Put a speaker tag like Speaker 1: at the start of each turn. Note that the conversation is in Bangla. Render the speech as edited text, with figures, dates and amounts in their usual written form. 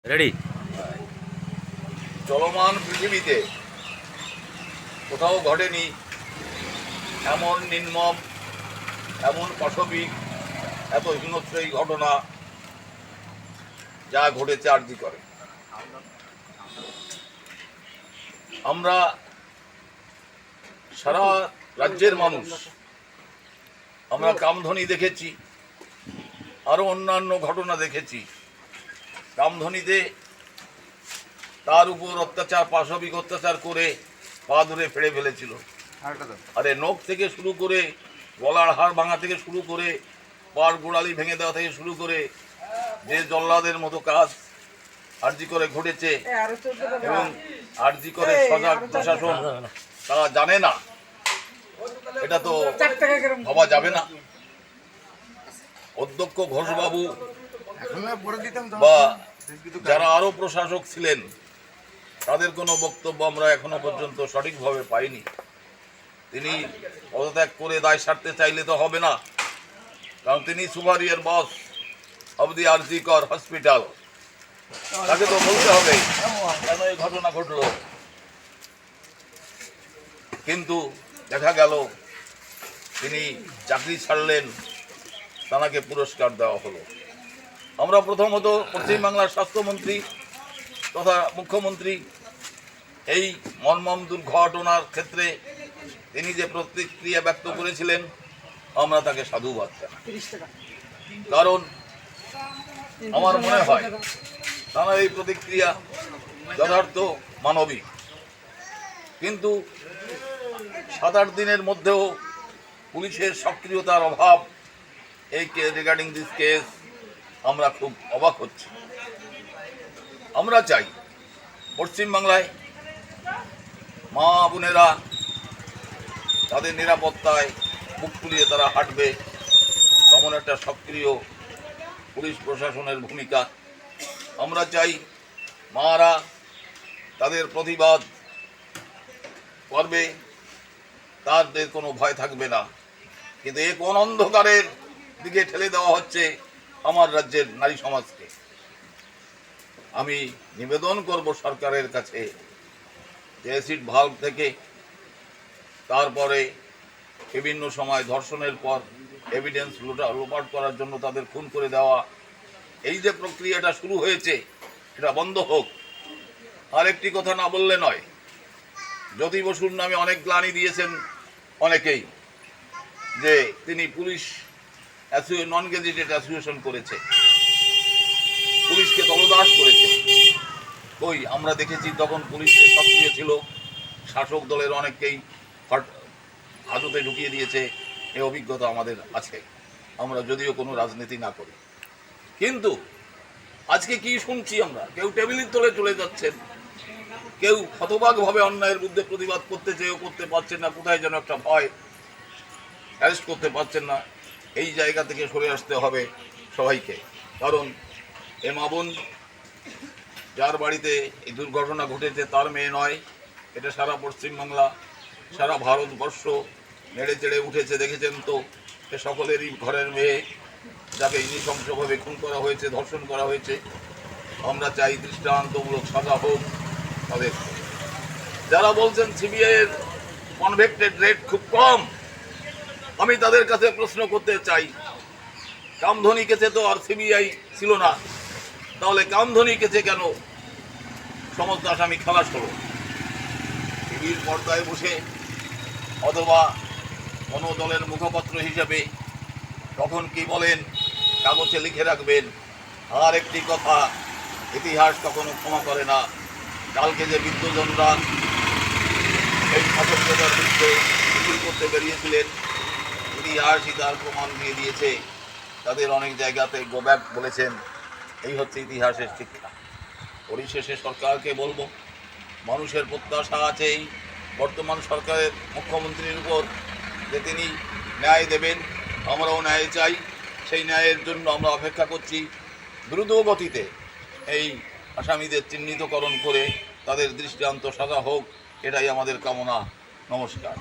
Speaker 1: রেডি।
Speaker 2: চলমান পৃথিবীতে কোথাও ঘটেনি এমন নির্মম, এমন পাশবিক, এত হিংস্র ঘটনা যা ঘটেছে আরজি করে। আমরা সারা রাজ্যের মানুষ আমরা কামধনি দেখেছি, আরো অন্যান্য ঘটনা দেখেছি। কামধনিতে তার উপর অত্যাচার, পাশবিক অত্যাচার করে পা ধরে ফেড়ে ফেলেছিল। আরে নখ থেকে শুরু করে, গলার হাড় ভাঙা থেকে শুরু করে, পার গোড়ালি ভেঙে দেওয়া থেকে শুরু করে যে জল্লাদের মতো কাজ আরজি করে ঘটেছে, এবং আরজি করে সজাগ প্রশাসন তারা জানে না, এটা তো ভাবা যাবে না। অধ্যক্ষ ঘোষবাবু বা যারা আরো প্রশাসক ছিলেন তাদের কোনো বক্তব্য আমরা এখনো পর্যন্ত সঠিকভাবে পাইনি। তিনি পদত্যাগ করে দায় সারতে চাইলে তো হবে না, কারণ তিনি সুপারিয়র বস অব দি আরজি কর হসপিটাল। তাকে তো বলতে হবে কেন এই ঘটনা ঘটলো। কিন্তু দেখা গেল তিনি চাকরি ছাড়লেন, তাকে পুরস্কার দেওয়া হলো। আমরা প্রথমত পশ্চিমবাংলার স্বাস্থ্যমন্ত্রী তথা মুখ্যমন্ত্রী এই মর্মম দুর্ঘটনার ক্ষেত্রে তিনি যে প্রতিক্রিয়া ব্যক্ত করেছিলেন, আমরা তাকে সাধুবাদ জানাই। কারণ আমার মনে হয় তারা এই প্রতিক্রিয়া যথার্থ মানবিক। কিন্তু 7-8 দিনের মধ্যেও পুলিশের সক্রিয়তার অভাব, এই রিগার্ডিং দিস কেস আমরা খুব অবাক হচ্ছি। আমরা চাই পশ্চিমবাংলায় মা বোনেরা তাদের নিরাপত্তায় বুক ফুলিয়ে তারা হাঁটবে, তেমন একটা সক্রিয় পুলিশ প্রশাসনের ভূমিকা। আমরা চাই মারা তাদের প্রতিবাদ করবে, তাদের কোনো ভয় থাকবে না। কিন্তু এ কোন অন্ধকারের দিকে ঠেলে দেওয়া হচ্ছে আমার রাজ্যের নারী সমাজকে। আমি নিবেদন করব সরকারের কাছে যে অ্যাসিড ভাল্ব থেকে, তারপরে বিভিন্ন সময় ধর্ষণের পর এভিডেন্স লোপাট করার জন্য তাদের খুন করে দেওয়া, এই যে প্রক্রিয়াটা শুরু হয়েছে এটা বন্ধ হোক। আর একটি কথা না বললে নয়, জ্যোতি বসুর নামে অনেক গ্লানি দিয়েছেন অনেকেই, যে তিনি পুলিশ নন গেজেটেড অ্যাসোসিয়েশন করেছে, পুলিশকে দলদাস করেছে। কই, আমরা দেখেছি তখন পুলিশ সক্রিয় ছিল, শাসক দলের অনেককেই হাজতে ঢুকিয়ে দিয়েছে। এই অভিজ্ঞতা আমাদের আছে, আমরা যদিও কোনো রাজনীতি না করি। কিন্তু আজকে কি শুনছি আমরা, কেউ টেবিলের তলে চলে যাচ্ছেন, কেউ হতবাকভাবে অন্যায়ের বিরুদ্ধে প্রতিবাদ করতে চেয়েও করতে পারছেন না, কোথায় যেন একটা ভয়, অ্যারেস্ট করতে পারছেন না। এই জায়গা থেকে সরে আসতে হবে সবাইকে। কারণ এ মা বোন যার বাড়িতে এই দুর্ঘটনা ঘটেছে তার মেয়ে নয়, এটা সারা পশ্চিমবাংলা, সারা ভারতবর্ষ নেড়ে চেড়ে উঠেছে। দেখেছেন তো, এ সকলেরই ঘরের মেয়ে, যাকে নৃশংসভাবে খুন করা হয়েছে, ধর্ষণ করা হয়েছে। আমরা চাই দৃষ্টান্তমূলক সাজা হোক তাদের। যারা বলছেন সিবিআই এর কনভিক্টেড রেট খুব কম, আমি তাদের কাছে প্রশ্ন করতে চাই, কামধনি কেসে তো আর সিবিআই ছিল না, তাহলে কামধনি কেসে কেন সমস্ত আসামি খালাস হলো? টিভির পর্দায় বসে অথবা কোনো দলের মুখপাত্র হিসেবে তখন কি বলেন কাগজে লিখে রাখবেন। আর একটি কথা, ইতিহাস কখনো ক্ষমা করে না। কালকে যে বিদ্যজনরা এই শাসকতার বিরুদ্ধে মিছিল করতে বেরিয়েছিলেন, ইতিহাসই তার প্রমাণ দিয়ে দিয়েছে। তাদের অনেক জায়গাতে গো ব্যাক বলেছেন। এই হচ্ছে ইতিহাসের শিক্ষা। পরিশেষে সরকারকে বলবো, মানুষের প্রত্যাশা আছে এই বর্তমান সরকারের মুখ্যমন্ত্রীর উপর, যে তিনি ন্যায় দেবেন। আমরাও ন্যায় চাই, সেই ন্যায়ের জন্য আমরা অপেক্ষা করছি। দ্রুত গতিতে এই আসামিদের চিহ্নিতকরণ করে তাদের দৃষ্টান্ত সাজা হোক, এটাই আমাদের কামনা। নমস্কার।